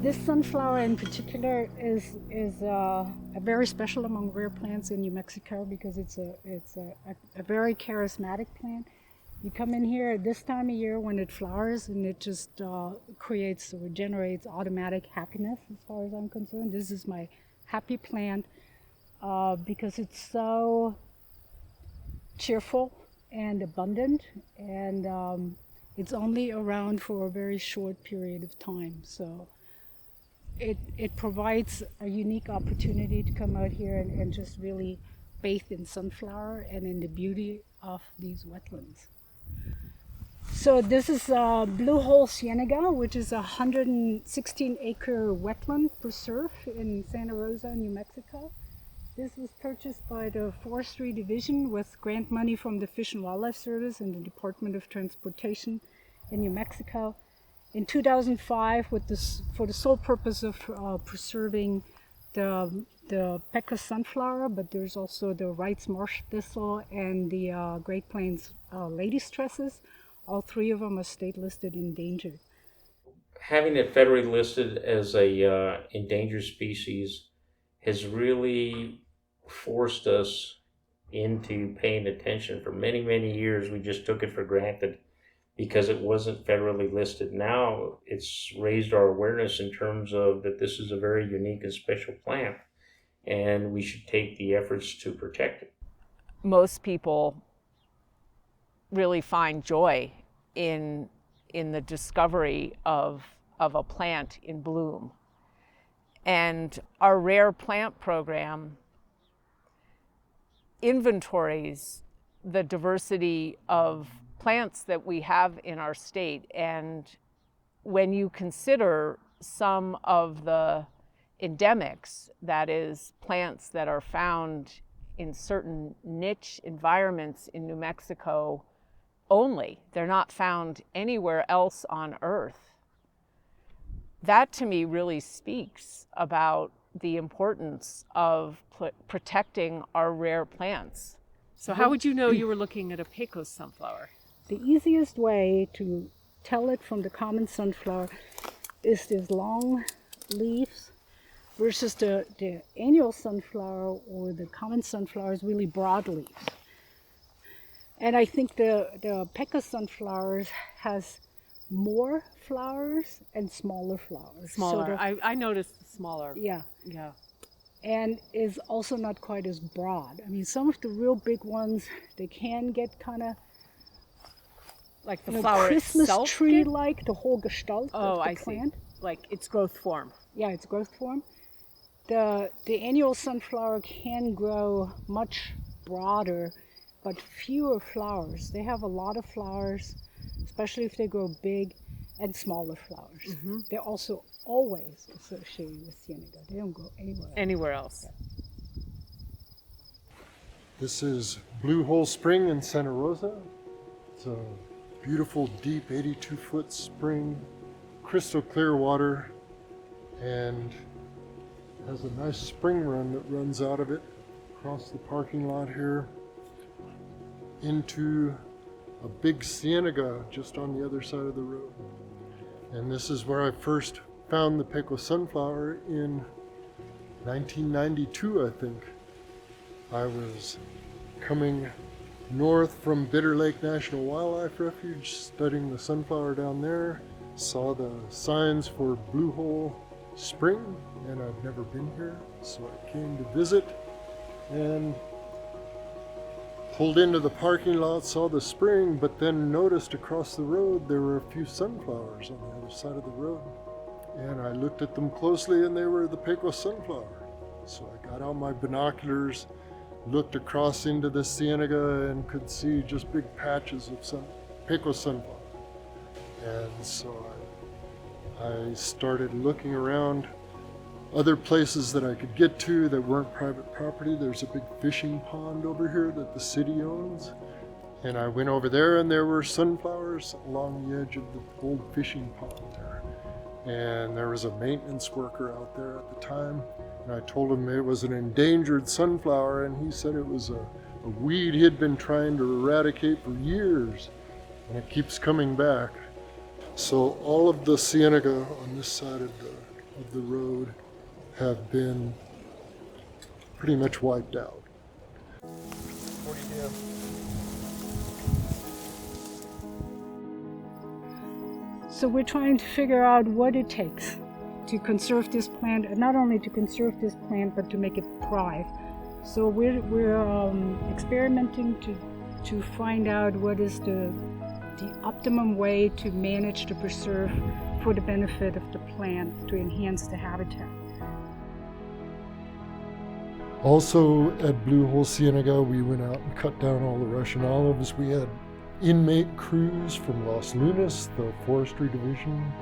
This sunflower in particular is very special among rare plants in New Mexico because it's a very charismatic plant. You come in here at this time of year when it flowers and it just creates or generates automatic happiness as far as I'm concerned. This is my happy plant because it's so cheerful and abundant, and it's only around for a very short period of time. So it provides a unique opportunity to come out here and just really bathe in sunflower and in the beauty of these wetlands. So this is Blue Hole Cienega, which is a 116-acre wetland preserve in Santa Rosa, New Mexico. This was purchased by the Forestry Division with grant money from the Fish and Wildlife Service and the Department of Transportation in New Mexico in 2005 for the sole purpose of preserving the Pecos sunflower, but there's also the Wright's marsh thistle and the Great Plains lady's tresses. All three of them are state listed endangered. Having it federally listed as a endangered species has really forced us into paying attention. For many, many years, we just took it for granted because it wasn't federally listed. Now it's raised our awareness in terms of that this is a very unique and special plant, and we should take the efforts to protect it. Most people really find joy in the discovery of a plant in bloom. And our rare plant program inventories the diversity of plants that we have in our state. And when you consider some of the endemics, that is, plants that are found in certain niche environments in New Mexico only, they're not found anywhere else on Earth. That to me really speaks about the importance of protecting our rare plants. So how would you know you were looking at a Pecos sunflower? The easiest way to tell it from the common sunflower is these long leaves versus the annual sunflower or the common sunflower is really broad leaves. And I think the Pecos sunflowers has more flowers and smaller flowers. Smaller. So I noticed smaller. Yeah. Yeah. And is also not quite as broad. I mean, some of the real big ones, they can get kind of like the flower Christmas itself tree-like, the whole gestalt of the I plant. see. Like its growth form. Yeah, it's growth form. The annual sunflower can grow much broader, but fewer flowers. They have a lot of flowers, especially if they grow big, and smaller flowers. They're also always associated with Cienega. They don't grow anywhere else. Anywhere else? This is Blue Hole Spring in Santa Rosa. It's a beautiful, deep 82-foot spring, crystal clear water, and has a nice spring run that runs out of it across the parking lot here into a big cienega just on the other side of the road. And this is where I first found the Pecos sunflower in 1992, I think. I was coming north from Bitter Lake National Wildlife Refuge, studying the sunflower down there, saw the signs for Blue Hole Spring, and I've never been here, so I came to visit and pulled into the parking lot, saw the spring, but then noticed across the road there were a few sunflowers on the other side of the road. And I looked at them closely and they were the Pecos sunflower. So I got out my binoculars, looked across into the cienega and could see just big patches of Pecos sunflower. And so I started looking around other places that I could get to that weren't private property. There's a big fishing pond over here that the city owns. And I went over there and there were sunflowers along the edge of the old fishing pond there. And there was a maintenance worker out there at the time. And I told him it was an endangered sunflower, and he said it was a weed he had been trying to eradicate for years, and it keeps coming back. So all of the cienega on this side of the road have been pretty much wiped out. 40 dam. So we're trying to figure out what it takes to conserve this plant, and not only to conserve this plant, but to make it thrive. So we're experimenting to find out what is the optimum way to manage to preserve for the benefit of the plant, to enhance the habitat. Also at Blue Hole Cienega, we went out and cut down all the Russian olives. We had inmate crews from Los Lunas, the forestry division,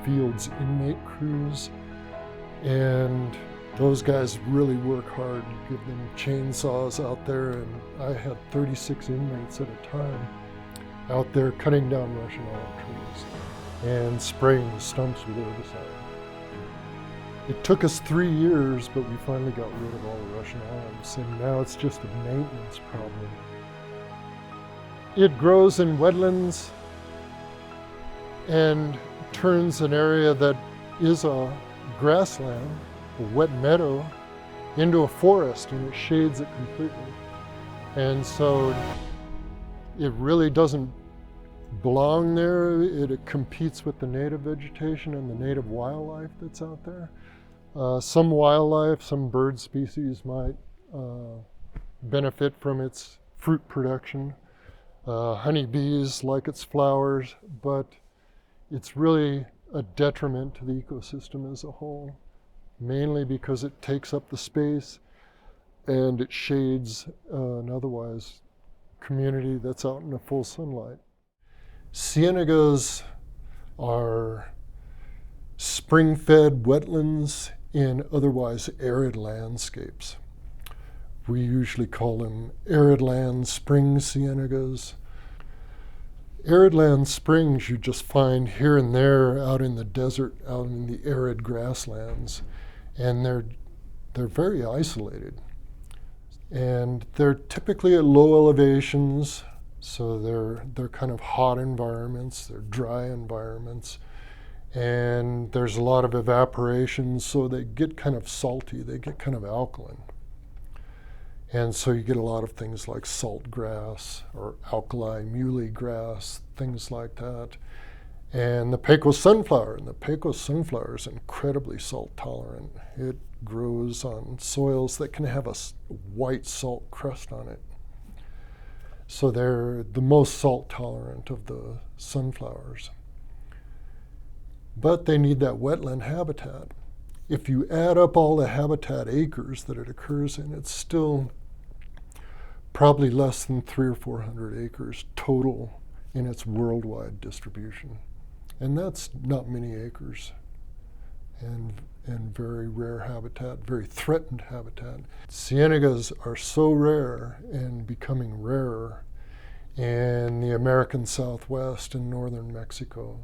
fields inmate crews, and those guys really work hard. You give them chainsaws out there, and I had 36 inmates at a time out there cutting down Russian olive trees and spraying the stumps with herbicide. It took us 3 years, but we finally got rid of all the Russian olives, and now it's just a maintenance problem. It grows in wetlands and turns an area that is a grassland, a wet meadow, into a forest, and it shades it completely. And so it really doesn't belong there. It competes with the native vegetation and the native wildlife that's out there. Some wildlife, some bird species might benefit from its fruit production. Honeybees like its flowers, but it's really a detriment to the ecosystem as a whole, mainly because it takes up the space and it shades an otherwise community that's out in the full sunlight. Cienegas are spring-fed wetlands in otherwise arid landscapes. We usually call them arid land spring cienegas. Arid land springs you just find here and there out in the desert, out in the arid grasslands, and they're very isolated. And they're typically at low elevations, so they're kind of hot environments, they're dry environments, and there's a lot of evaporation, so they get kind of salty, they get kind of alkaline. And so you get a lot of things like salt grass or alkali muley grass, things like that. And the Pecos sunflower, is incredibly salt tolerant. It grows on soils that can have a white salt crust on it. So they're the most salt tolerant of the sunflowers. But they need that wetland habitat. if you add up all the habitat acres that it occurs in, it's still probably less than 300 or 400 acres total in its worldwide distribution. And that's not many acres, and very rare habitat, very threatened habitat. Cienegas are so rare and becoming rarer in the American Southwest and northern Mexico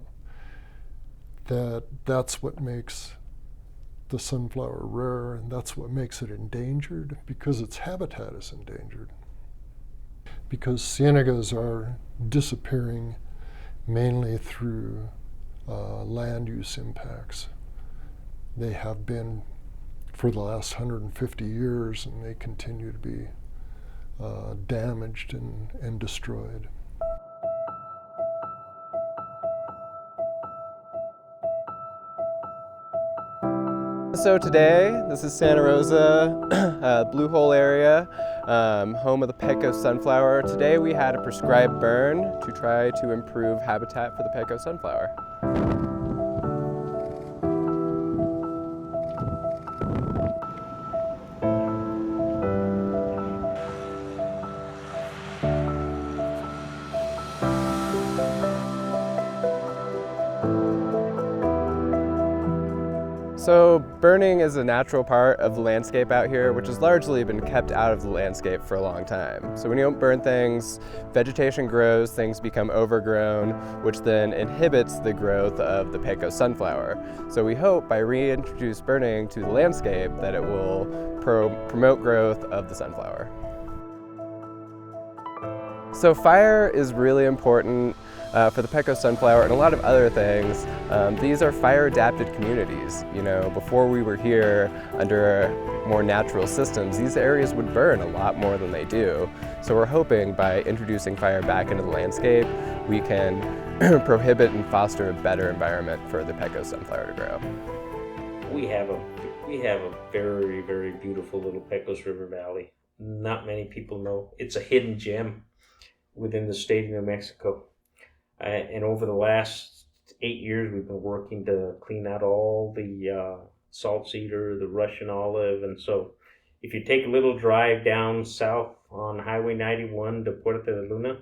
that's what makes the sunflower rare, and that's what makes it endangered, because its habitat is endangered. Because cienegas are disappearing mainly through land use impacts. They have been for the last 150 years, and they continue to be damaged and destroyed. So today, this is Santa Rosa, Blue Hole area, home of the Pecos sunflower. Today we had a prescribed burn to try to improve habitat for the Pecos sunflower. So burning is a natural part of the landscape out here, which has largely been kept out of the landscape for a long time. So when you don't burn things, vegetation grows, things become overgrown, which then inhibits the growth of the Pecos sunflower. So we hope by reintroduce burning to the landscape that it will promote growth of the sunflower. So fire is really important for the Pecos sunflower and a lot of other things. These are fire-adapted communities. You know, before we were here under more natural systems, these areas would burn a lot more than they do. So we're hoping by introducing fire back into the landscape, we can prohibit and foster a better environment for the Pecos sunflower to grow. We have a very, very beautiful little Pecos River Valley. Not many people know. It's a hidden gem within the state of New Mexico. And over the last 8 years, we've been working to clean out all the salt cedar, the Russian olive. And so if you take a little drive down south on Highway 91 to Puerto de Luna,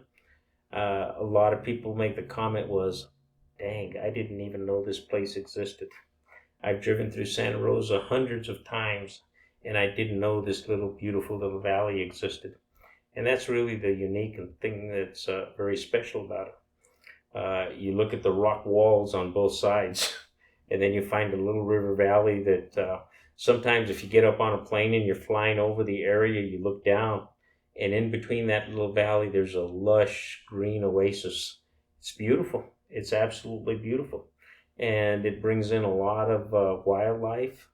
a lot of people make the comment was, dang, I didn't even know this place existed. I've driven through Santa Rosa hundreds of times, and I didn't know this beautiful little valley existed. And that's really the unique thing that's very special about it. You look at the rock walls on both sides, and then you find a little river valley that sometimes if you get up on a plane and you're flying over the area, you look down, and in between that little valley, there's a lush green oasis. It's beautiful. It's absolutely beautiful. And it brings in a lot of wildlife,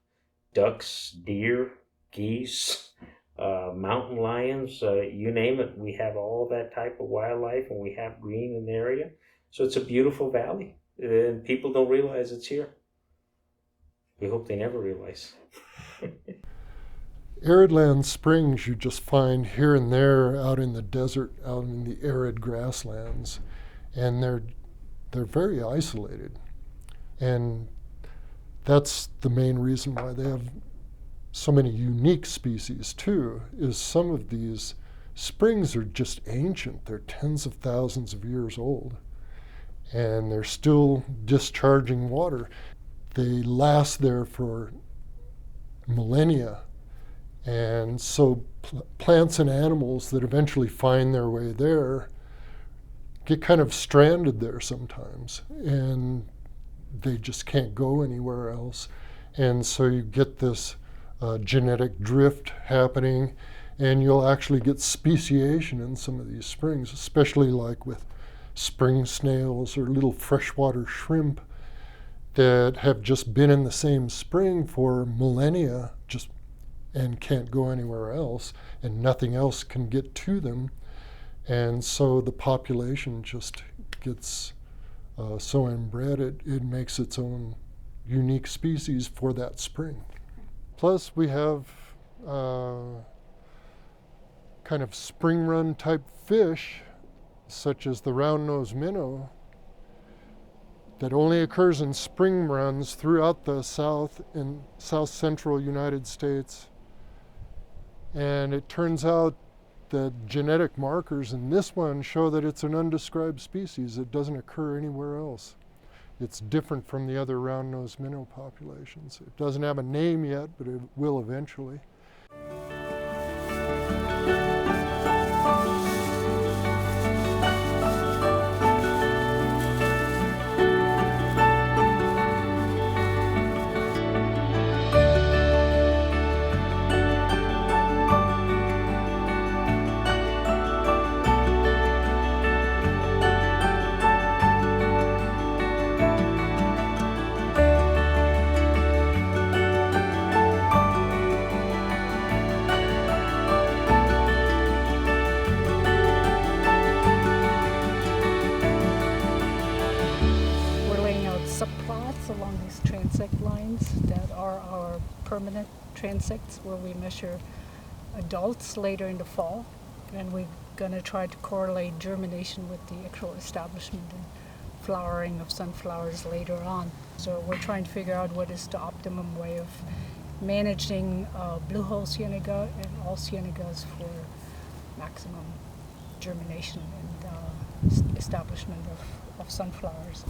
ducks, deer, geese, mountain lions, you name it. We have all that type of wildlife, and we have green in the area. So it's a beautiful valley, and people don't realize it's here. We hope they never realize. Arid land springs you just find here and there out in the desert, out in the arid grasslands, and they're very isolated. And that's the main reason why they have so many unique species too, is some of these springs are just ancient. They're tens of thousands of years old, and they're still discharging water. They last there for millennia. And so plants and animals that eventually find their way there get kind of stranded there sometimes, and they just can't go anywhere else. And so you get this genetic drift happening, and you'll actually get speciation in some of these springs, especially like with spring snails or little freshwater shrimp that have just been in the same spring for millennia and can't go anywhere else, and nothing else can get to them. And so the population just gets so inbred, it makes its own unique species for that spring. Plus we have kind of spring run type fish, such as the round-nosed minnow, that only occurs in spring runs throughout the south and south central United States. And it turns out that genetic markers in this one show that it's an undescribed species. It doesn't occur anywhere else. It's different from the other round-nosed minnow populations. It doesn't have a name yet, but it will eventually. Subplots along these transect lines that are our permanent transects where we measure adults later in the fall, and we're going to try to correlate germination with the actual establishment and flowering of sunflowers later on. So we're trying to figure out what is the optimum way of managing blue hole cienega and all cienegas for maximum germination and establishment of sunflowers.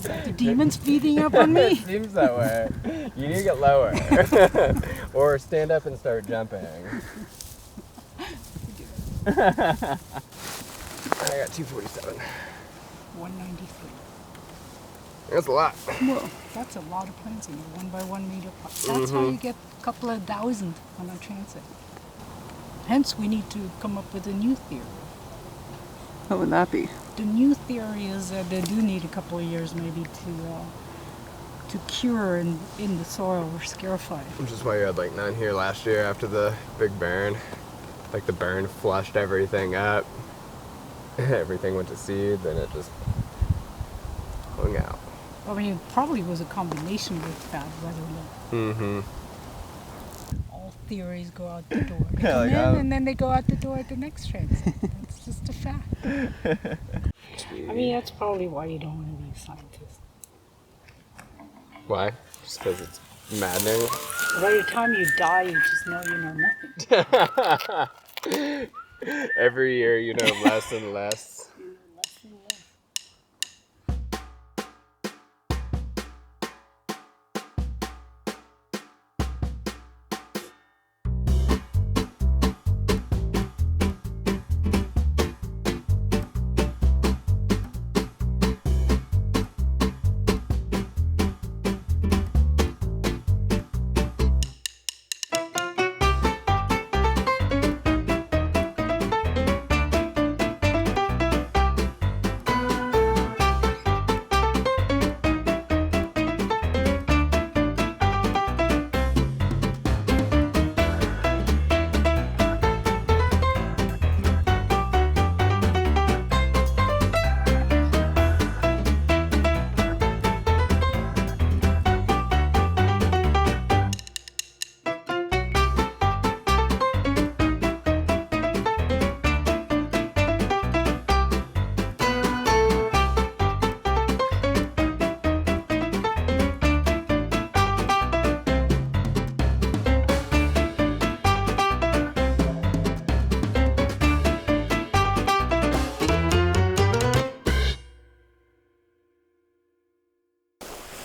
The demon's beating up on me? It seems that way. You need to get lower. Or stand up and start jumping. I got 247. 193. That's a lot. Well, that's a lot of plants in a 1 by 1 meter pot. That's how you get a couple of thousand on a transect. Hence, we need to come up with a new theory. What would that be? The new theory is that they do need a couple of years maybe to cure in the soil or scarify. Which is why you had like none here last year after the big burn. Like the burn flushed everything up. Everything went to seed, then it just hung out. I mean, it probably was a combination with bad weather. Mm-hmm. All theories go out the door. They Yeah, come like, in and then they go out the door at the next transect. That's just a fact. I mean, that's probably why you don't want to be a scientist. Why? Just because it's maddening? By the time you die, you just know you know nothing. Every year you know less and less. Less and less.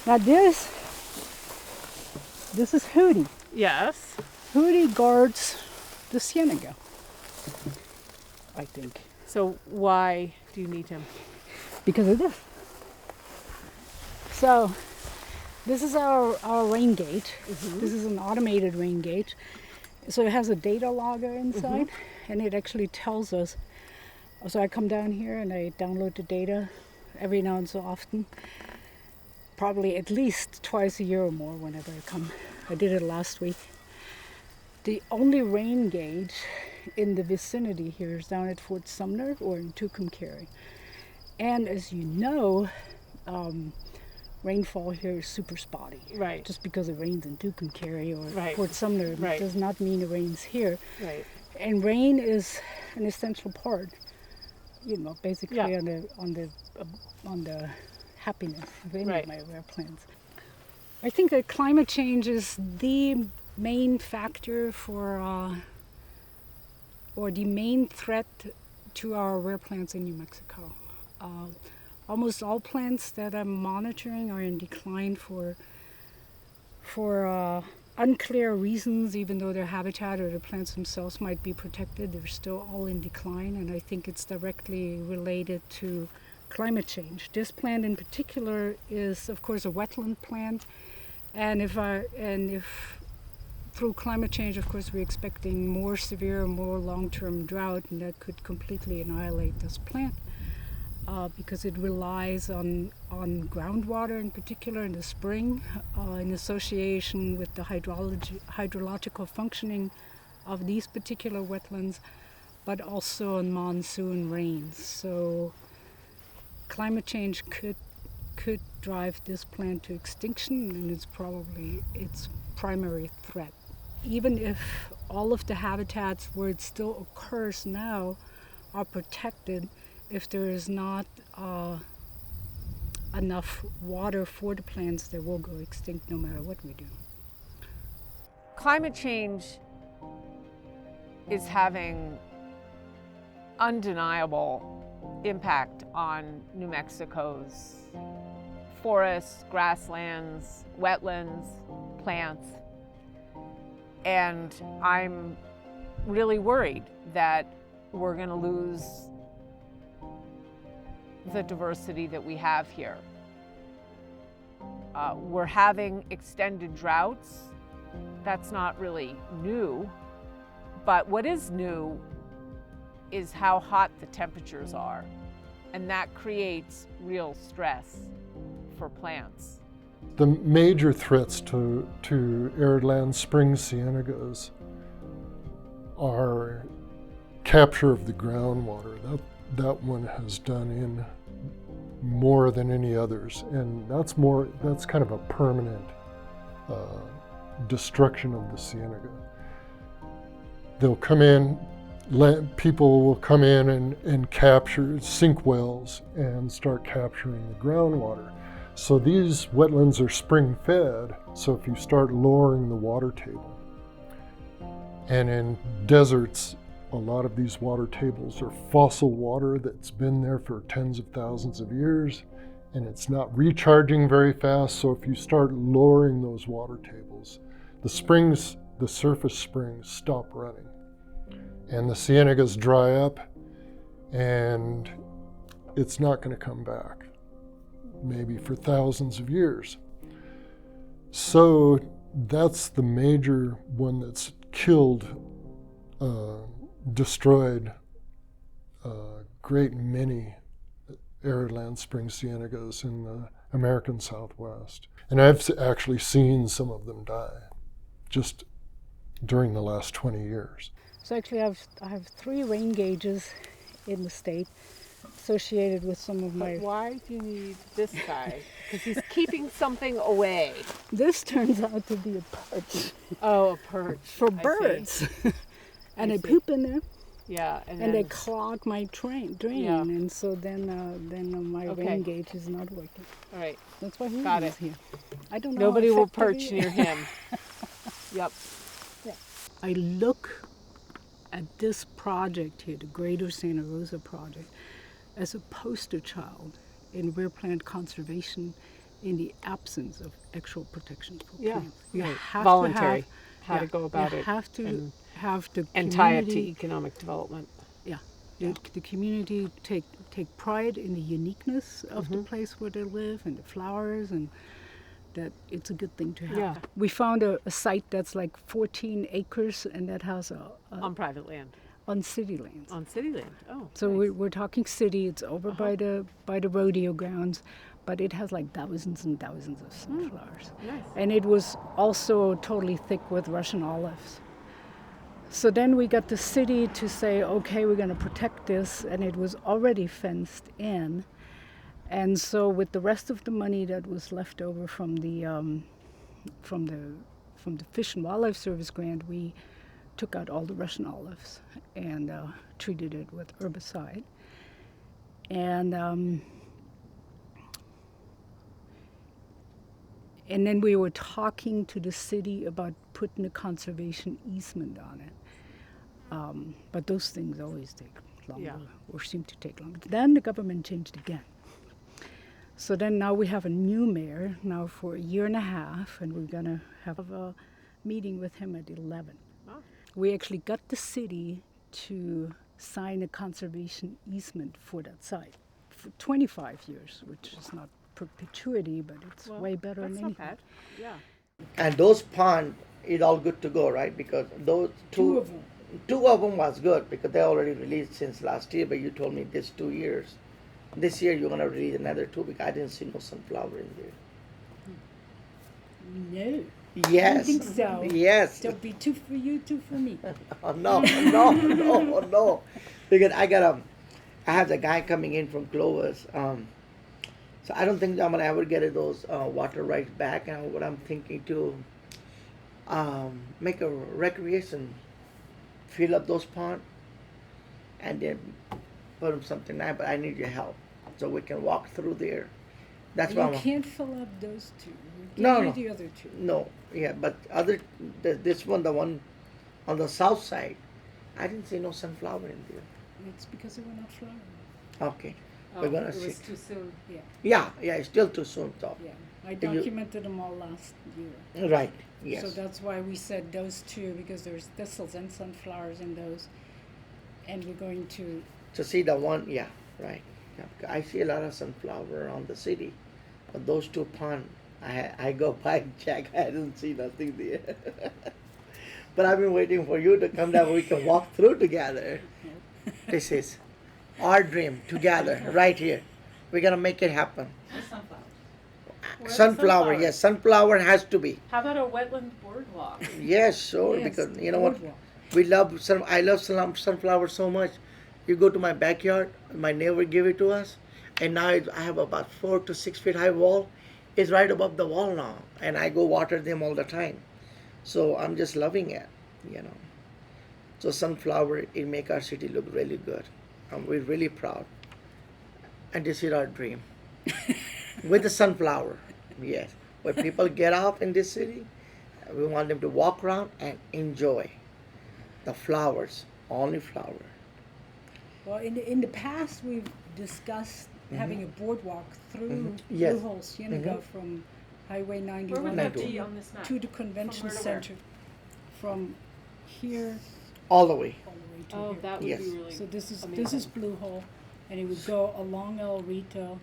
Now this is Hootie. Yes. Hootie guards the cienega, I think. So why do you need him? Because of this. So this is our rain gate. This is an automated rain gate. So it has a data logger inside, and it actually tells us. So I come down here and I download the data every now and so often. Probably at least twice a year or more whenever I come. I did it last week. The only rain gauge in the vicinity here is down at Fort Sumner or in Tucumcari. And as you know, rainfall here is super spotty. Right. Just because it rains in Tucumcari or Right. Fort Sumner Right. does not mean it rains here. Right. And rain is an essential part, basically Yeah. on the happiness of any Right. of my rare plants. I think that climate change is the main factor or the main threat to our rare plants in New Mexico. Almost all plants that I'm monitoring are in decline for unclear reasons, even though their habitat or the plants themselves might be protected. They're still all in decline, and I think it's directly related to climate change. This plant in particular is, of course, a wetland plant, and if through climate change, of course, we're expecting more severe, more long-term drought, and that could completely annihilate this plant. Because it relies on groundwater in particular in the spring, in association with the hydrological functioning of these particular wetlands, but also on monsoon rains. So climate change could drive this plant to extinction, and it's probably its primary threat. Even if all of the habitats where it still occurs now are protected, if there is not enough water for the plants, they will go extinct no matter what we do. Climate change is having undeniable impact on New Mexico's forests, grasslands, wetlands, plants. And I'm really worried that we're going to lose the diversity that we have here. We're having extended droughts. That's not really new, but what is new is how hot the temperatures are, and that creates real stress for plants. The major threats to arid land spring cienagas are capture of the groundwater. That one has done in more than any others, and that's kind of a permanent destruction of the cienega. They'll come in, people will come in and capture, sink wells and start capturing the groundwater. So these wetlands are spring fed, so if you start lowering the water table, and in deserts, a lot of these water tables are fossil water that's been there for tens of thousands of years, and it's not recharging very fast. So if you start lowering those water tables, the surface springs stop running, and the cienagas dry up, and it's not going to come back, maybe for thousands of years. So that's the major one that's killed, destroyed a great many arid land spring cienagas in the American Southwest. And I've actually seen some of them die just during the last 20 years. So actually I have 3 rain gauges in the state associated with some of my... Why do you need this guy? Because he's keeping something away. This turns out to be a perch Oh, a perch. for I see. birds. And I they see. poop in there, Yeah, and then they clog my drain, Yeah. and so then my Okay. rain gauge is not working. all right. That's why he Got is it. here. I don't know. Nobody how will effective perch he is. near him. Yep. I look at this project here, the Greater Santa Rosa Project, as a poster child in rare plant conservation in the absence of actual protection for Yeah, plants. You right. have Voluntary, to have, how to go about you it have to and- have the And tie it to community- economic development. Yeah, the community take pride in the uniqueness of Mm-hmm. the place where they live and the flowers, and that it's a good thing to have. Yeah. We found a site that's like 14 acres, and that has On private land. on city lands. On city land. Oh, So nice. we're talking city. It's over by the rodeo grounds, but it has like thousands and thousands of sunflowers, Nice. and it was also totally thick with Russian olives. So then we got the city to say, okay, we're going to protect this, and it was already fenced in. And so, with the rest of the money that was left over from from the from the Fish and Wildlife Service grant, we took out all the Russian olives and treated it with herbicide. And then we were talking to the city about putting a conservation easement on it. But those things always take longer, Yeah. or seem to take longer. Then the government changed again. So then now we have a new mayor now for a year and a half, and we're gonna have a meeting with him at 11. Oh. We actually got the city to sign a conservation easement for that site for 25 years, which is not perpetuity, but it's Well, way better that's than not anything. bad. Yeah. And those pond is all good to go, right? Because those Two of them. two of them was good because they already released since last year. But you told me this 2 years. This year you're gonna release another two because I didn't see no sunflower in there. No. Yes. I think so. Yes. There'll be two for you, two for me. Oh, no, no. Because I have the guy coming in from Clovis. So I don't think I'm gonna ever get those water rights back. And what I'm thinking to make a recreation, fill up those ponds, and then put them something nice. But I need your help so we can walk through there. That's You why I'm. can't fill up those two. You No, can't no. do the other two. No, yeah, but this one, the one on the south side, I didn't see no sunflower in there. It's because they were not flowering. Okay, we're gonna it see. was too soon. Yeah, Yeah, it's still too soon, though. yeah. I You- documented them all last year. Right. Yes. So that's why we said those two, because there's thistles and sunflowers in those. And we're going to, To see the one, yeah, right. Yeah, I see a lot of sunflower around the city, but those two ponds, I go by and check. I didn't see nothing there. But I've been waiting for you to come down. We can walk through together. This is our dream together, right here. We're gonna make it happen. Where's the Sunflower, sunflower? yes, sunflower has to be. How about a wetland boardwalk? Yes, sure. yes, Because you know what, boardwalk. we love I love sunflower so much. You go to my backyard, my neighbor gave it to us, and now I have about 4 to 6 feet high wall. It's right above the wall now, and I go water them all the time. So I'm just loving it, you know. So sunflower, it make our city look really good. We're really proud, and this is our dream with the sunflower. Yes, where people get out in this city, we want them to walk around and enjoy the flowers, only flower. Well, in the past, we've discussed having a boardwalk through Yes. Blue Hole Cienega from Highway Where 91 would that Ninety-one. be on this map? to the convention From where to where? center. From here All the way. all the way to Oh, here. that would Yes. be really. So this is amazing. Blue Hole, and it would go along El Rito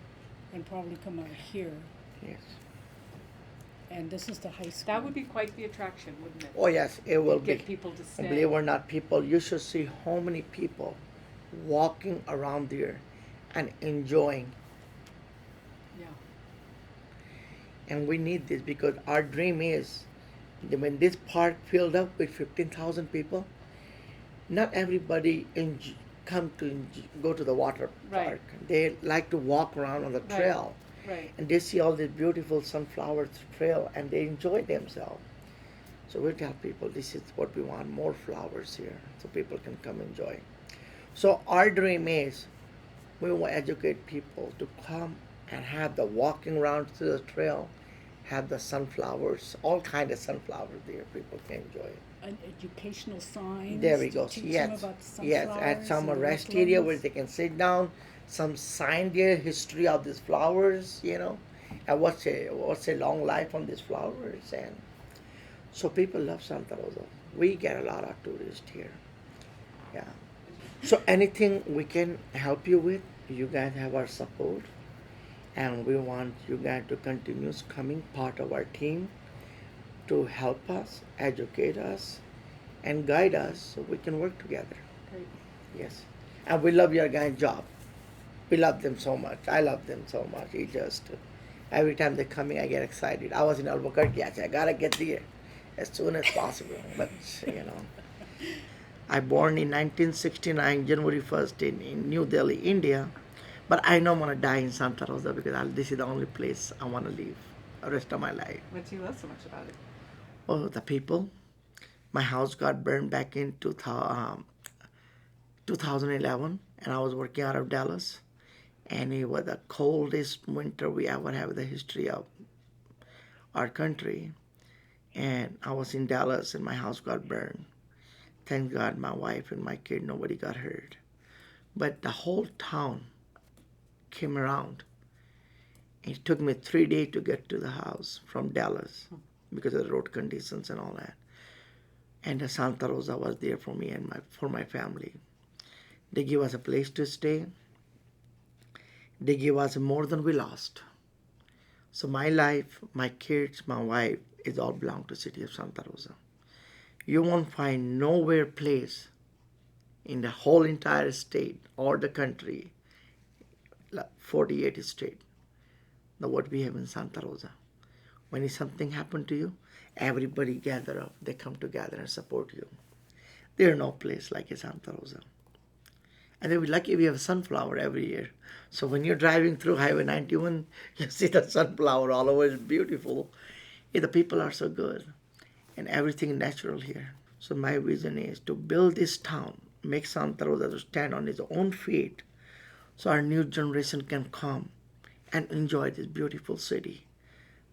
and probably come out here. Yes. And this is the high school. That would be quite the attraction, wouldn't it? Oh yes, it will be. Get people to And stay. believe it or not, people, you should see how many people walking around there and enjoying. Yeah. And we need this because our dream is that when this park filled up with 15,000 people, not everybody come to go to the water Right. park. They like to walk around on the Right. trail. Right. And they see all this beautiful sunflower trail and they enjoy themselves. So we tell people this is what we want, more flowers here so people can come enjoy. So our dream is we want to educate people to come and have the walking around to the trail, have the sunflowers, all kind of sunflowers there, people can enjoy it. An educational signs. There we to go. teach Yes. them about the Yes. sunflowers At some and the rest area where wetlands. they can sit down, some sign there, history of these flowers, you know, and what's a long life on these flowers, and so people love Santa Rosa. We get a lot of tourists here. Yeah. So anything we can help you with, you guys have our support, and we want you guys to continue coming part of our team to help us, educate us, and guide us so we can work together. Great. Yes. And we love your guys' job. We love them so much. I love them so much. It just, every time they're coming, I get excited. I was in Albuquerque. I said, I gotta get there as soon as possible. But, you know, I born in 1969, January 1st in New Delhi, India. But I know I'm gonna die in Santa Rosa because this is the only place I want to live the rest of my life. What do you love so much about it? Oh, the people. My house got burned back in 2011, and I was working out of Dallas. And it was the coldest winter we ever have in the history of our country. And I was in Dallas, and my house got burned. Thank God my wife and my kid, nobody got hurt. But the whole town came around. It took me 3 days to get to the house from Dallas because of the road conditions and all that. And the Santa Rosa was there for me and for my family. They gave us a place to stay. They gave us more than we lost. So my life, my kids, my wife, it all belong to city of Santa Rosa. You won't find nowhere place in the whole entire state or the country, 48 state, what we have in Santa Rosa. When something happened to you, everybody gather up. They come together and support you. There's no place like Santa Rosa. And we're lucky we have sunflower every year. So when you're driving through Highway 91, you see the sunflower all over. It's beautiful. Yeah, the people are so good. And everything natural here. So my vision is to build this town, make Santa Rosa to stand on its own feet, so our new generation can come and enjoy this beautiful city.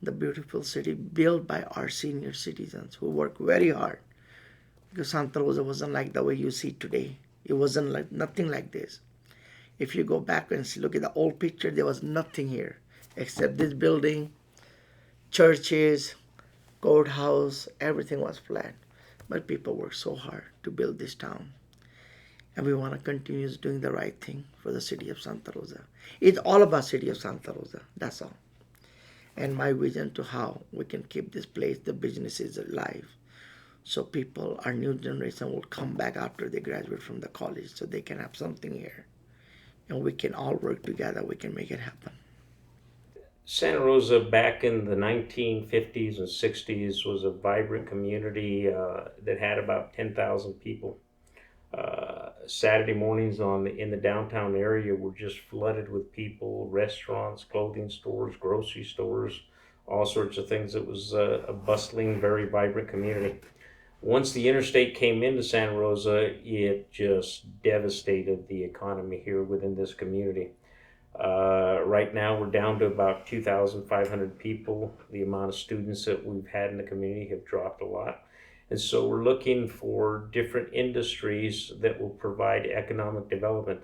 The beautiful city built by our senior citizens who work very hard. Because Santa Rosa wasn't like the way you see today. It wasn't like nothing like this. If you go back and look at the old picture, there was nothing here except this building, churches, courthouse, everything was flat. But people worked so hard to build this town. And we want to continue doing the right thing for the city of Santa Rosa. It's all about city of Santa Rosa, that's all. And my vision to how we can keep this place, the businesses alive. So people, our new generation will come back after they graduate from the college so they can have something here. And we can all work together, we can make it happen. Santa Rosa back in the 1950s and 60s was a vibrant community that had about 10,000 people. Saturday mornings in the downtown area were just flooded with people, restaurants, clothing stores, grocery stores, all sorts of things. It was a bustling, very vibrant community. Once the interstate came into Santa Rosa, it just devastated the economy here within this community. Right now we're down to about 2,500 people. The amount of students that we've had in the community have dropped a lot. And so we're looking for different industries that will provide economic development.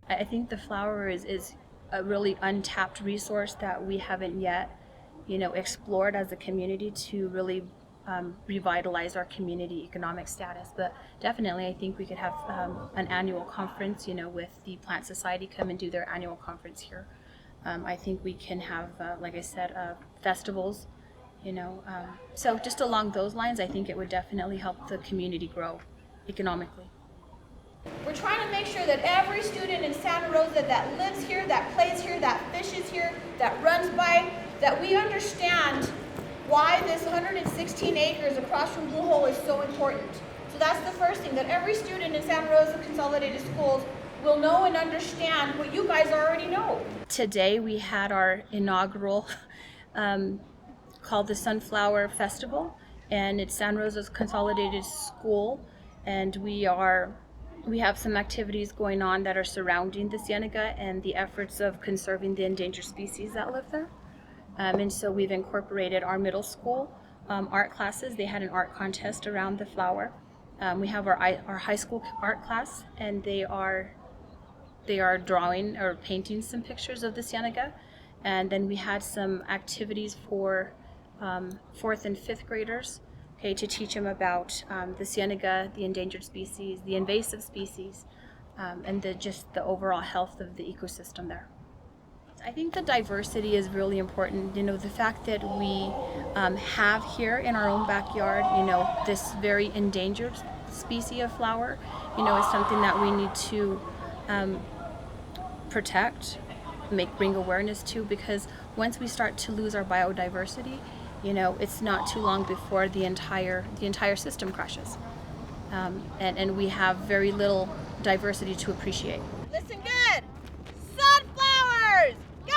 I think the flower is a really untapped resource that we haven't yet, explored as a community to really revitalize our community economic status. But definitely, I think we could have an annual conference, with the Plant Society come and do their annual conference here. I think we can have, like I said, festivals, So just along those lines, I think it would definitely help the community grow economically. We're trying to make sure that every student in Santa Rosa that lives here, that plays here, that fishes here, that runs by, that we understand why this 116 acres across from Blue Hole is so important. So that's the first thing, that every student in Santa Rosa Consolidated Schools will know and understand what you guys already know. Today we had our inaugural called the Sunflower Festival, and it's Santa Rosa's Consolidated School, and we are We have some activities going on that are surrounding the cienega and the efforts of conserving the endangered species that live there. And so we've incorporated our middle school art classes. They had an art contest around the flower. We have our high school art class, and they are drawing or painting some pictures of the cienega. And then we had some activities for 4th and 5th graders, okay, to teach them about the cienega, the endangered species, the invasive species, and just the overall health of the ecosystem there. I think the diversity is really important. You know, the fact that we have here in our own backyard, you know, this very endangered species of flower, you know, is something that we need to protect, bring awareness to, because once we start to lose our biodiversity, you know, it's not too long before the entire system crashes, and we have very little diversity to appreciate. Listen good. Sunflowers, go!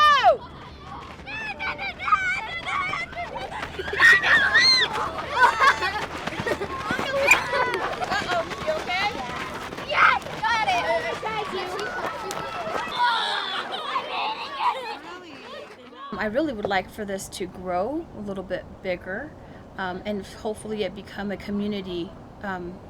Uh-oh, you okay? Yes, got it. Thank you. I really would like for this to grow a little bit bigger, and hopefully it become a community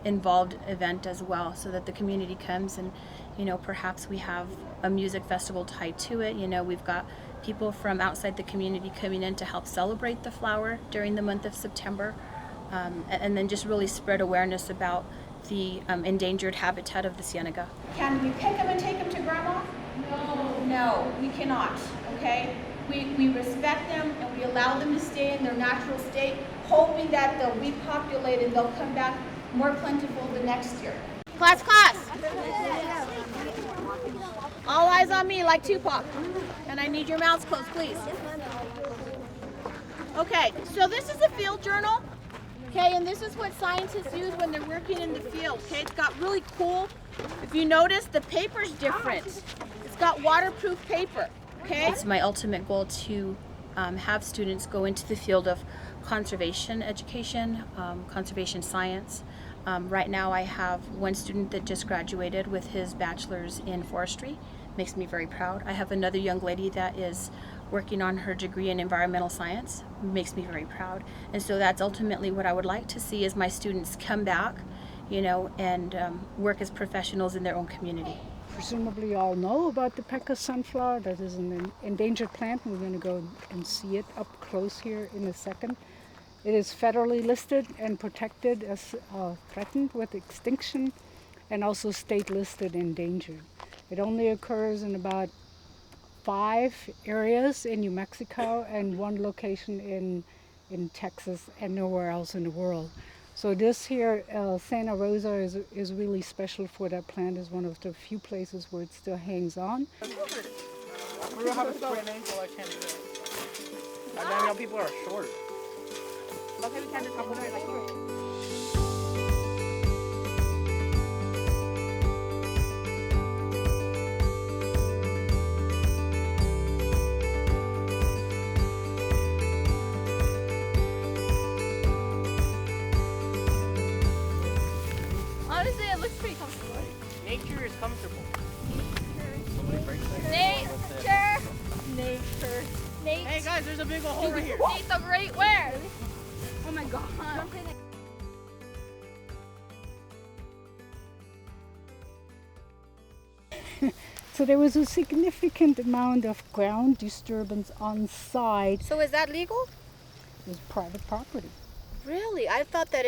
involved event as well, so that the community comes and, you know, perhaps we have a music festival tied to it. You know, we've got people from outside the community coming in to help celebrate the flower during the month of September, and then just really spread awareness about the endangered habitat of the cienega. Can we pick them and take them to grandma? No. No, we cannot, okay? We respect them and we allow them to stay in their natural state, hoping that they'll repopulate and they'll come back more plentiful the next year. Class! All eyes on me like Tupac. And I need your mouths closed, please. Okay, so this is a field journal. Okay, and this is what scientists use when they're working in the field. Okay, it's got really cool, if you notice, the paper's different. It's got waterproof paper. Okay. It's my ultimate goal to have students go into the field of conservation education, conservation science. Right now I have one student that just graduated with his bachelor's in forestry. Makes me very proud. I have another young lady that is working on her degree in environmental science. Makes me very proud. And so that's ultimately what I would like to see, is my students come back, you know, and work as professionals in their own community. Presumably you all know about the Pecos sunflower. That is an endangered plant. We're going to go and see it up close here in a second. It is federally listed and protected as threatened with extinction, and also state listed endangered. It only occurs in about 5 areas in New Mexico and 1 location in Texas, and nowhere else in the world. So this here, Santa Rosa, is really special for that plant. It's one of the few places where it still hangs on. We don't have a straight ankle, I can't do it. And then young people are short. Okay, we can't just have it like here. Honestly, it looks pretty comfortable. Nature is comfortable. Nature. Hey guys, there's a big old hole right here. Nate's so great. Where? Oh my god. So there was a significant amount of ground disturbance on site. So is that legal? It was private property. Really? I thought that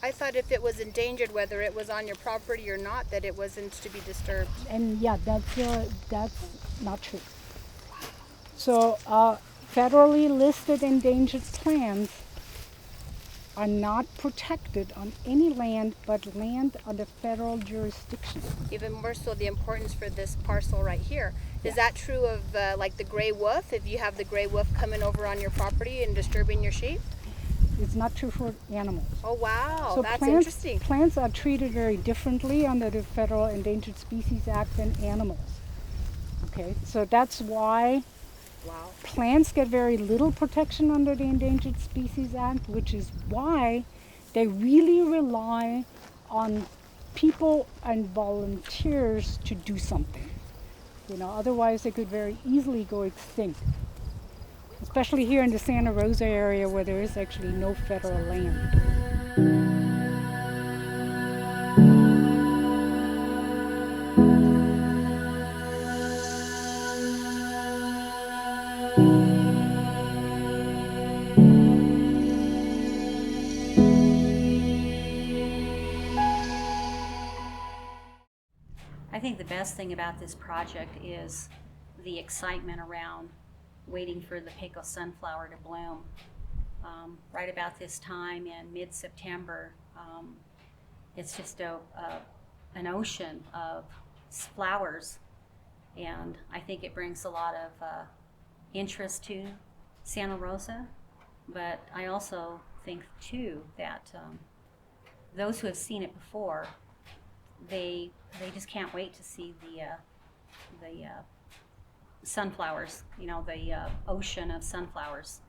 I thought if it was endangered, whether it was on your property or not, that it wasn't to be disturbed. And yeah, that's not true. So federally listed endangered plants are not protected on any land but land under federal jurisdiction. Even more so, the importance for this parcel right here. Is that true of like the gray wolf? If you have the gray wolf coming over on your property and disturbing your sheep? It's not true for animals. Oh wow, So that's interesting. Plants are treated very differently under the Federal Endangered Species Act than animals. Okay, so that's why plants get very little protection under the Endangered Species Act, which is why they really rely on people and volunteers to do something. You know, otherwise they could very easily go extinct. Especially here in the Santa Rosa area where there is actually no federal land. I think the best thing about this project is the excitement around waiting for the Pecos sunflower to bloom. Right about this time in mid-September, it's just an ocean of flowers, and I think it brings a lot of interest to Santa Rosa, but I also think too that those who have seen it before, they just can't wait to see the sunflowers, you know, the ocean of sunflowers.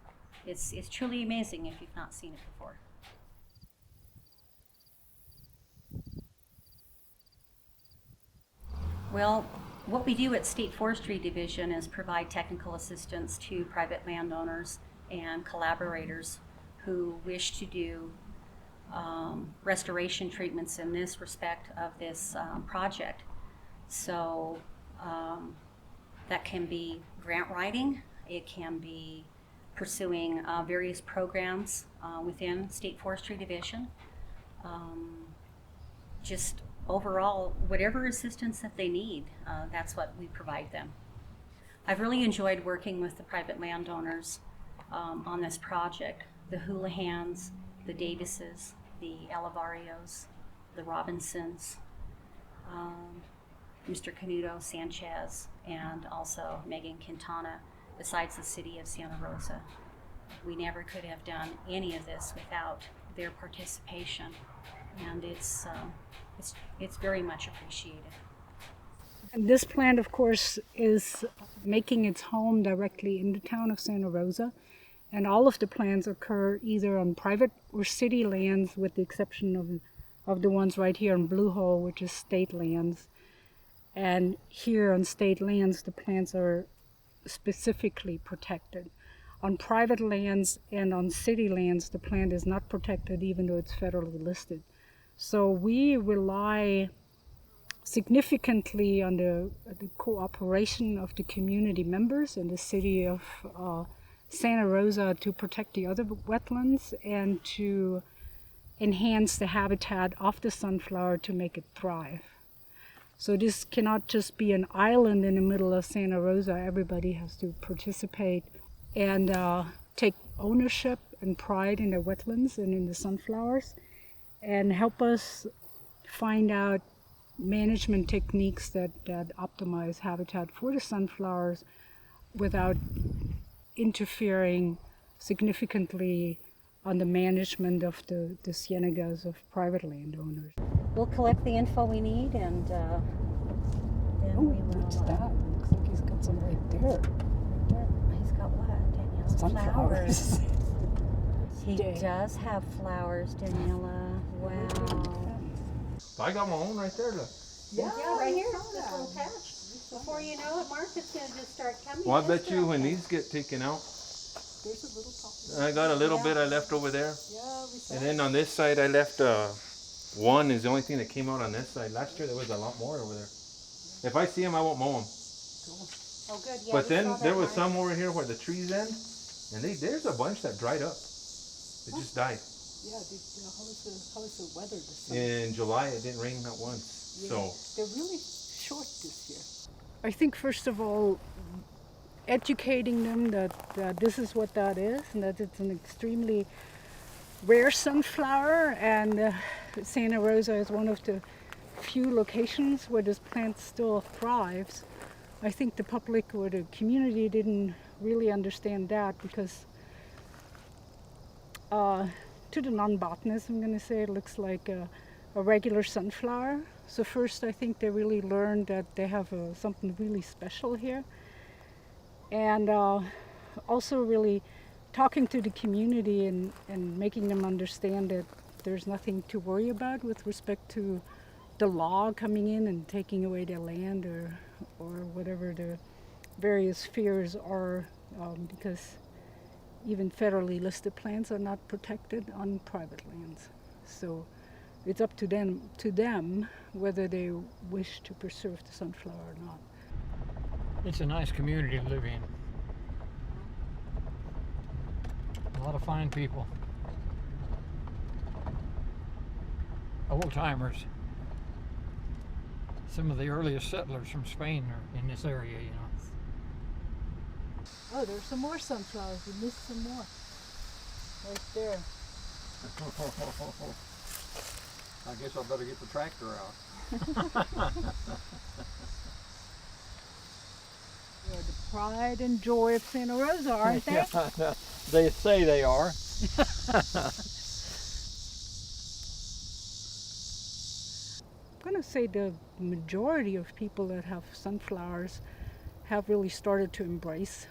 It's truly amazing if you've not seen it before. Well, what we do at State Forestry Division is provide technical assistance to private landowners and collaborators who wish to do restoration treatments in this respect of this project. So that can be grant writing, it can be pursuing various programs within State Forestry Division. Just overall, whatever assistance that they need, that's what we provide them. I've really enjoyed working with the private landowners on this project, the Houlihan's, the Davises, the Alivarios, the Robinsons, Mr. Canuto Sanchez, and also Megan Quintana, besides the city of Santa Rosa. We never could have done any of this without their participation, and it's very much appreciated. And this plant, of course, is making its home directly in the town of Santa Rosa. And all of the plants occur either on private or city lands, with the exception of the ones right here in Blue Hole, which is state lands. And here on state lands, the plants are specifically protected. On private lands and on city lands, the plant is not protected, even though it's federally listed. So we rely significantly on the cooperation of the community members in the city of Santa Rosa to protect the other wetlands and to enhance the habitat of the sunflower to make it thrive. So this cannot just be an island in the middle of Santa Rosa. Everybody has to participate and take ownership and pride in the wetlands and in the sunflowers, and help us find out management techniques that optimize habitat for the sunflowers without interfering significantly on the management of the cienagas of private landowners. We'll collect the info we need, and then we will. What's that? Looks like he's got some right there. He's got what, Daniela? Sunflowers. He does have flowers, Daniela. Wow. I got my own right there, look. Yeah, right here. This little patch. Before you know it, Martha's going to just start coming. Well, I bet you when these get taken out, There's a little top. I got a little bit I left over there. Yeah, we saw And then on this side, I left one is the only thing that came out on this side. Last year, there was a lot more over there. If I see them, I won't mow them. Oh, good. Yeah, But we then saw that, there was Martha. some over here where the trees end, and there's a bunch that dried up. It just died. Yeah, how is the weather this summer? In July, it didn't rain not once. Yeah, So they're really short this year. I think first of all, educating them that this is what that is, and that it's an extremely rare sunflower, and Santa Rosa is one of the few locations where this plant still thrives. I think the public or the community didn't really understand that, because to the non-botanist, I'm going to say it looks like a regular sunflower. So first, I think they really learned that they have something really special here. And also really talking to the community and making them understand that there's nothing to worry about with respect to the law coming in and taking away their land or whatever the various fears are, because even federally listed plants are not protected on private lands. So it's up to them whether they wish to preserve the sunflower or not. It's a nice community to live in. A lot of fine people. Old timers. Some of the earliest settlers from Spain are in this area, you know. Oh, there's some more sunflowers. We missed some more. Right there. I guess I better get the tractor out. They're the pride and joy of Santa Rosa, aren't they? Yeah, they say they are. I'm going to say the majority of people that have sunflowers have really started to embrace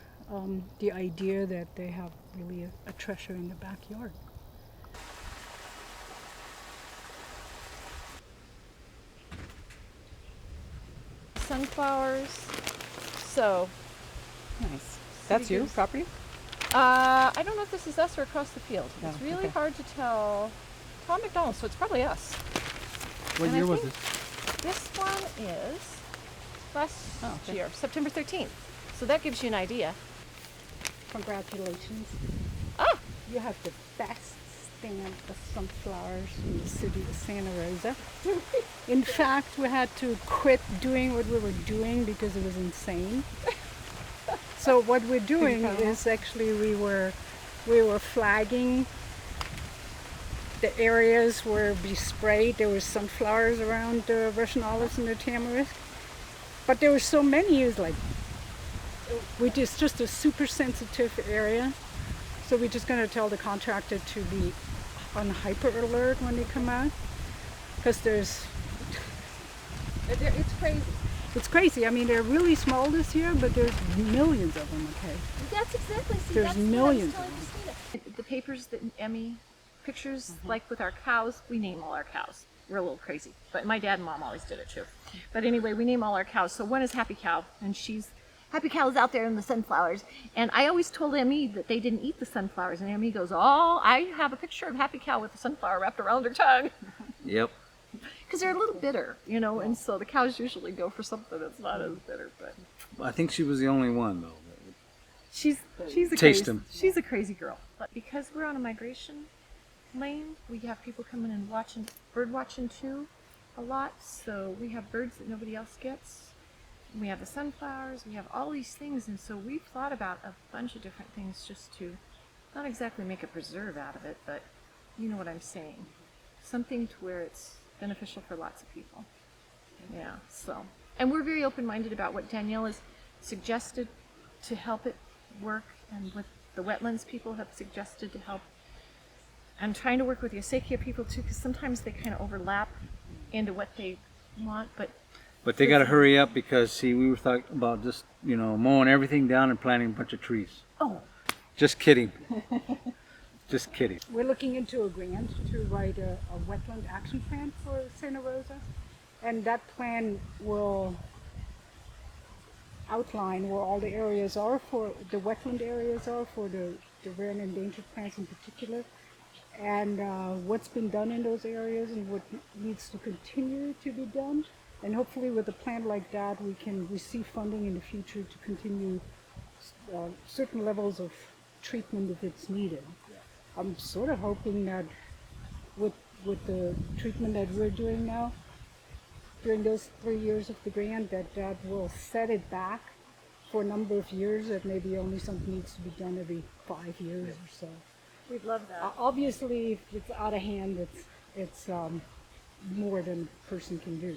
the idea that they have really a treasure in the backyard. Sunflowers. So. Nice. That's your property? I don't know if this is us or across the field. Oh, It's really okay. hard to tell. Tom McDonald, so it's probably us. What And year I was think this? This one is last okay. year, September 13th. So that gives you an idea. Congratulations. Ah! You have the best stand of sunflowers in the city of Santa Rosa. In fact, we had to quit doing what we were doing because it was insane. So what we're doing is actually we were flagging the areas where we sprayed. There were sunflowers around the Russian olives and the tamarisk, but there were so many. It was like it's just a super sensitive area. So we're just going to tell the contractor to be on hyper alert when they come out, because it's crazy. It's crazy. I mean, they're really small this year, but there's millions of them. Okay. That's exactly. See, There's that's millions what I of was telling Christina. The papers that Emmy pictures, like with our cows, we name all our cows. We're a little crazy, but my dad and mom always did it too. But anyway, we name all our cows. So one is Happy Cow, and Happy Cow is out there in the sunflowers. And I always told Emmy that they didn't eat the sunflowers, and Emmy goes, "Oh, I have a picture of Happy Cow with the sunflower wrapped around her tongue." Yep. Because they're a little bitter, you know, and so the cows usually go for something that's not as bitter. But I think she was the only one, though. she's a Taste crazy, them. She's a crazy girl. But because we're on a migration lane, we have people coming and bird watching too, a lot. So we have birds that nobody else gets. We have the sunflowers. We have all these things, and so we've thought about a bunch of different things just to not exactly make a preserve out of it, but you know what I'm saying. Something to where it's beneficial for lots of people. Yeah, so. And we're very open-minded about what Danielle has suggested to help it work, and what the wetlands people have suggested to help. I'm trying to work with the Acequia people too, because sometimes they kind of overlap into what they want, But they got to hurry up because, see, we were talking about just, mowing everything down and planting a bunch of trees. Oh. Just kidding. Just kidding. We're looking into a grant to write a wetland action plan for Santa Rosa, and that plan will outline where all the areas are for the wetland areas are for the rare and endangered plants in particular, and what's been done in those areas and what needs to continue to be done. And hopefully with a plan like that, we can receive funding in the future to continue certain levels of treatment if it's needed. I'm sort of hoping that with the treatment that we're doing now, during those 3 years of the grant, that will set it back for a number of years, that maybe only something needs to be done every 5 years or so. we'd love that. Obviously, if it's out of hand, it's more than a person can do.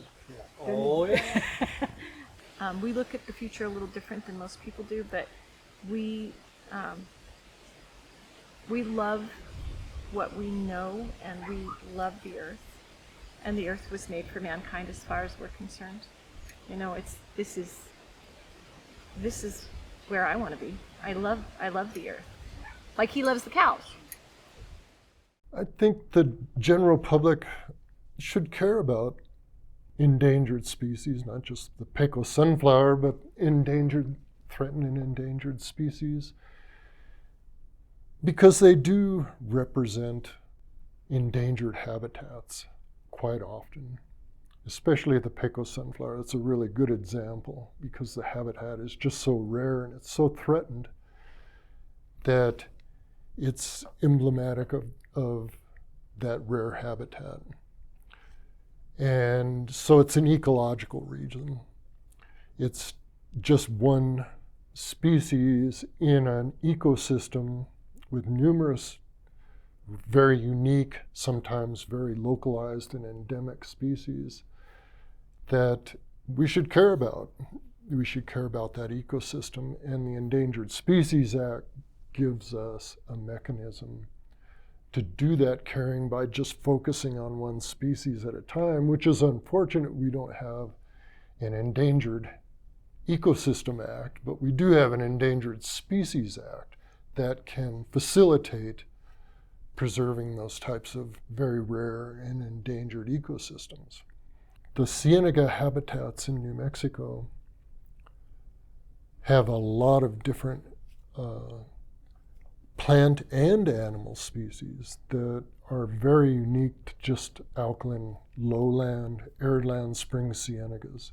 Oh, yeah. We look at the future a little different than most people do, but we love what we know, and we love the earth, and the earth was made for mankind as far as we're concerned. You know, this is where I want to be. I love the earth, like he loves the cows. I think the general public should care about endangered species, not just the Pecos sunflower, but threatened and endangered species, because they do represent endangered habitats quite often. Especially the Pecos sunflower, it's a really good example because the habitat is just so rare and it's so threatened that it's emblematic of that rare habitat. And so it's an ecological region. It's just one species in an ecosystem with numerous very unique, sometimes very localized and endemic species that we should care about. We should care about that ecosystem, and the Endangered Species Act gives us a mechanism to do that caring by just focusing on one species at a time, which is unfortunate. We don't have an Endangered Ecosystem Act, but we do have an Endangered Species Act that can facilitate preserving those types of very rare and endangered ecosystems. The cienega habitats in New Mexico have a lot of different plant and animal species that are very unique to just alkaline lowland, arid land spring cienegas.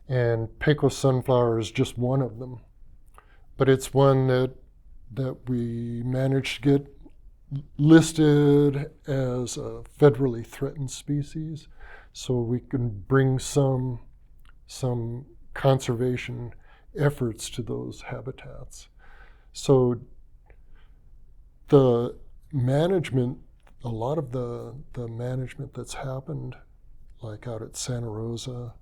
And Pecos sunflower is just one of them. But it's one that we managed to get listed as a federally threatened species, so we can bring some conservation efforts to those habitats. So the management, a lot of the management that's happened, like out at Santa Rosa,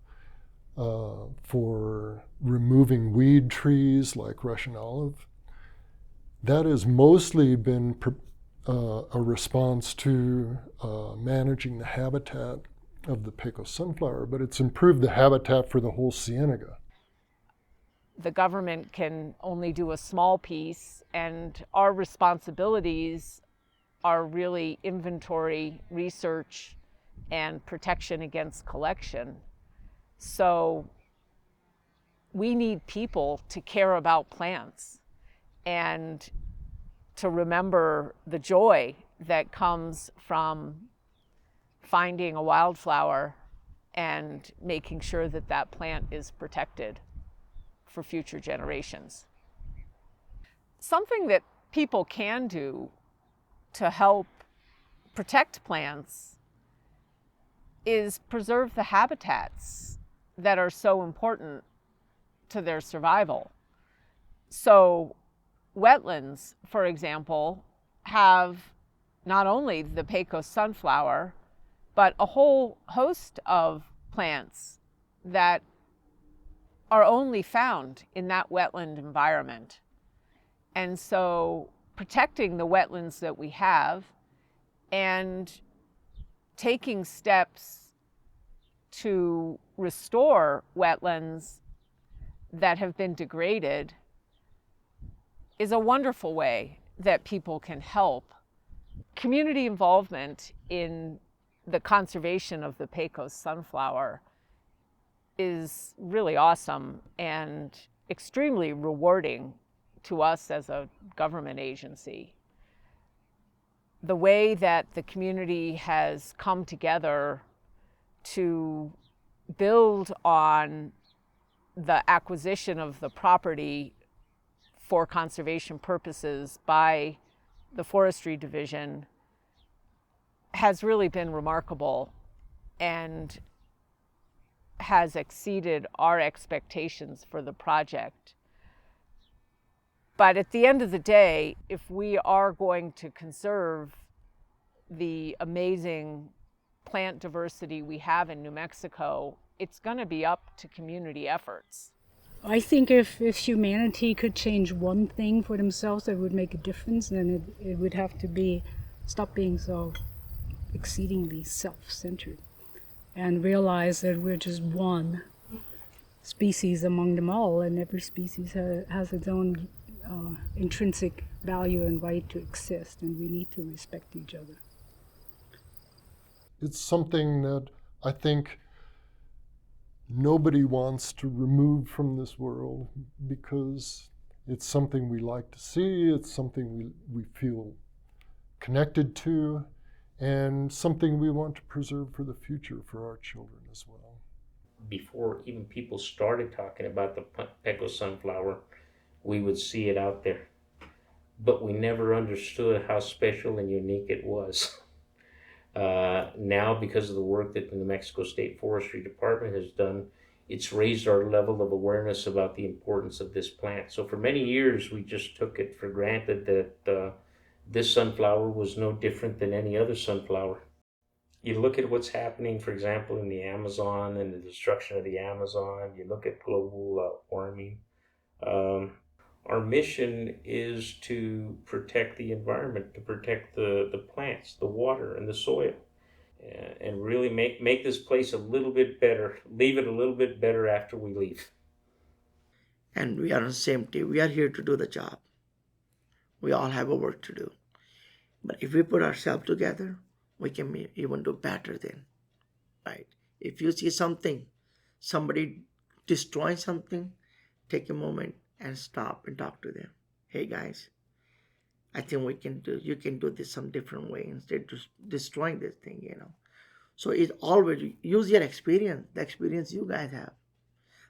for removing weed trees like Russian olive, that has mostly been a response to managing the habitat of the Pecos sunflower, but it's improved the habitat for the whole cienega. The government can only do a small piece, and our responsibilities are really inventory, research, and protection against collection. So we need people to care about plants and to remember the joy that comes from finding a wildflower and making sure that that plant is protected for future generations. Something that people can do to help protect plants is preserve the habitats that are so important to their survival. So wetlands, for example, have not only the Pecos sunflower, but a whole host of plants that are only found in that wetland environment. And so protecting the wetlands that we have and taking steps to restore wetlands that have been degraded is a wonderful way that people can help. Community involvement in the conservation of the Pecos sunflower is really awesome and extremely rewarding to us as a government agency. The way that the community has come together to build on the acquisition of the property for conservation purposes by the Forestry Division has really been remarkable and has exceeded our expectations for the project. But at the end of the day, if we are going to conserve the amazing plant diversity we have in New Mexico, it's going to be up to community efforts. I think if humanity could change one thing for themselves that would make a difference, then it would have to be stop being so exceedingly self-centered and realize that we're just one species among them all, and every species has its own intrinsic value and right to exist, and we need to respect each other. It's something that I think nobody wants to remove from this world because it's something we like to see, it's something we feel connected to, and something we want to preserve for the future for our children as well. Before even people started talking about the Pecos sunflower, we would see it out there. But we never understood how special and unique it was. Now, because of the work that the New Mexico State Forestry Department has done, it's raised our level of awareness about the importance of this plant. So for many years, we just took it for granted that this sunflower was no different than any other sunflower. You look at what's happening, for example, in the Amazon and the destruction of the Amazon. You look at global warming. Our mission is to protect the environment, to protect the plants, the water, and the soil, and really make this place a little bit better, leave it a little bit better after we leave. And we are on the same team. We are here to do the job. We all have a work to do. But if we put ourselves together, we can even do better then, right? If you see something, somebody destroying something, take a moment and stop and talk to them. Hey guys, I think you can do this some different way instead of destroying this thing, you know. So it always, use your experience, the experience you guys have.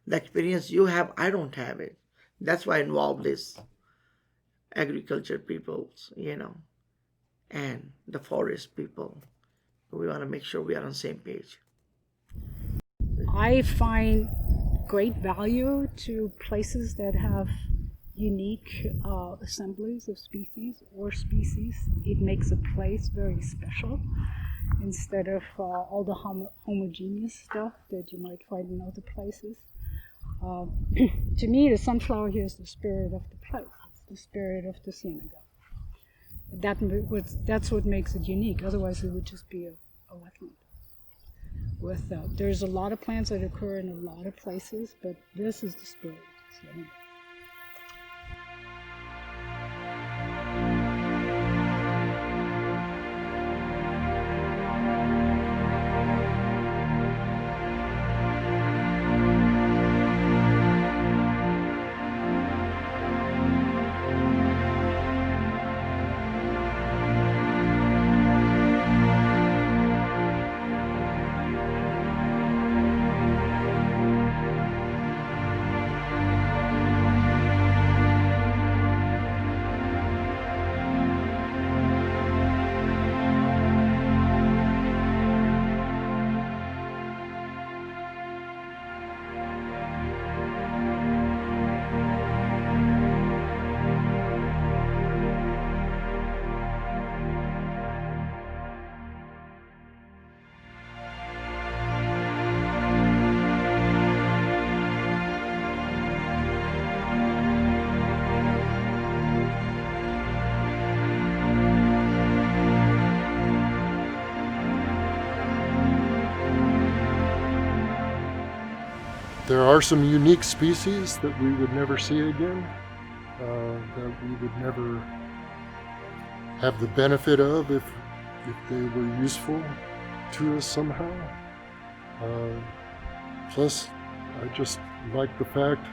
The experience you have, I don't have it. That's why I involve this agriculture people, you know, and the forest people. We want to make sure we are on the same page. I find great value to places that have unique assemblies of species or species. It makes a place very special instead of all the homogeneous stuff that you might find in other places. To me, the sunflower here is the spirit of the place. It's the spirit of the Cienega. That's what makes it unique. Otherwise, it would just be a wetland. There's a lot of plants that occur in a lot of places, but this is the spirit of the Cienega. There are some unique species that we would never see again, that we would never have the benefit of if they were useful to us somehow. Plus, I just like the fact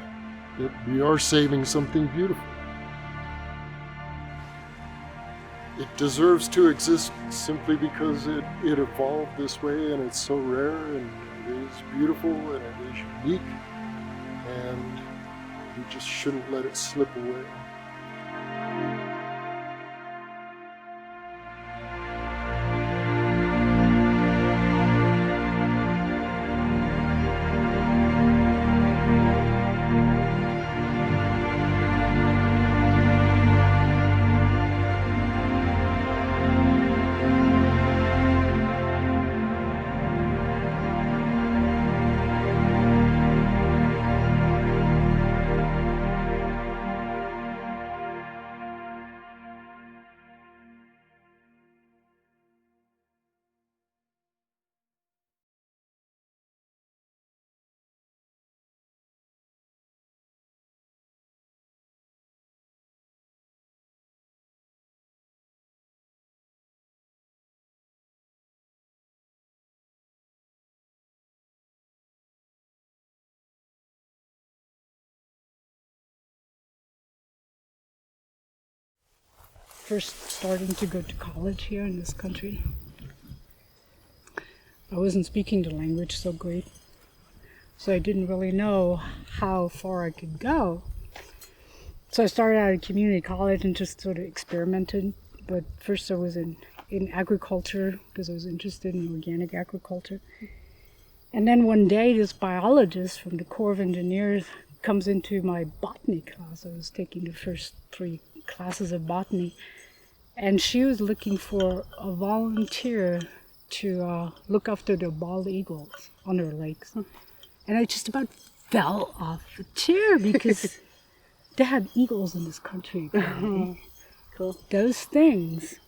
that we are saving something beautiful. It deserves to exist simply because it evolved this way, and it's so rare, and it is beautiful, and it is unique, and we just shouldn't let it slip away. first starting to go to college here in this country. I wasn't speaking the language so great, so I didn't really know how far I could go. So I started out at community college and just sort of experimented. But first I was in agriculture because I was interested in organic agriculture. And then one day this biologist from the Corps of Engineers comes into my botany class. I was taking the first 3 classes of botany. And she was looking for a volunteer to look after the bald eagles on her lakes. And I just about fell off the chair because they had eagles in this country. Cool. Those things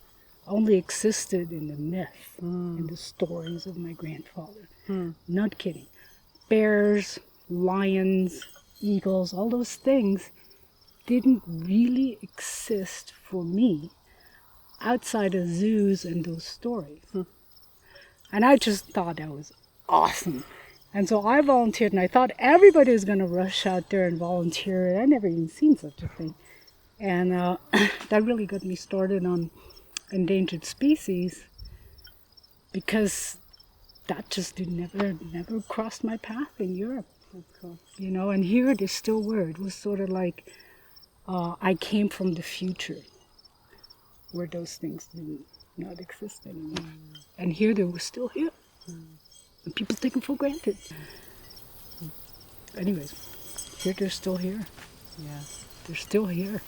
only existed in the myth, in the stories of my grandfather. Not kidding. Bears, lions, eagles, all those things didn't really exist for me outside of zoos and those stories. And I just thought that was awesome. And so I volunteered, and I thought everybody was going to rush out there and volunteer. I'd never even seen such a thing. And that really got me started on endangered species, because that just never crossed my path in Europe. Cool. You know, and here they still were. It was sort of like I came from the future, where those things did not exist anymore. And here they were still here. And people take them for granted. Anyways, here they're still here. Yeah. They're still here.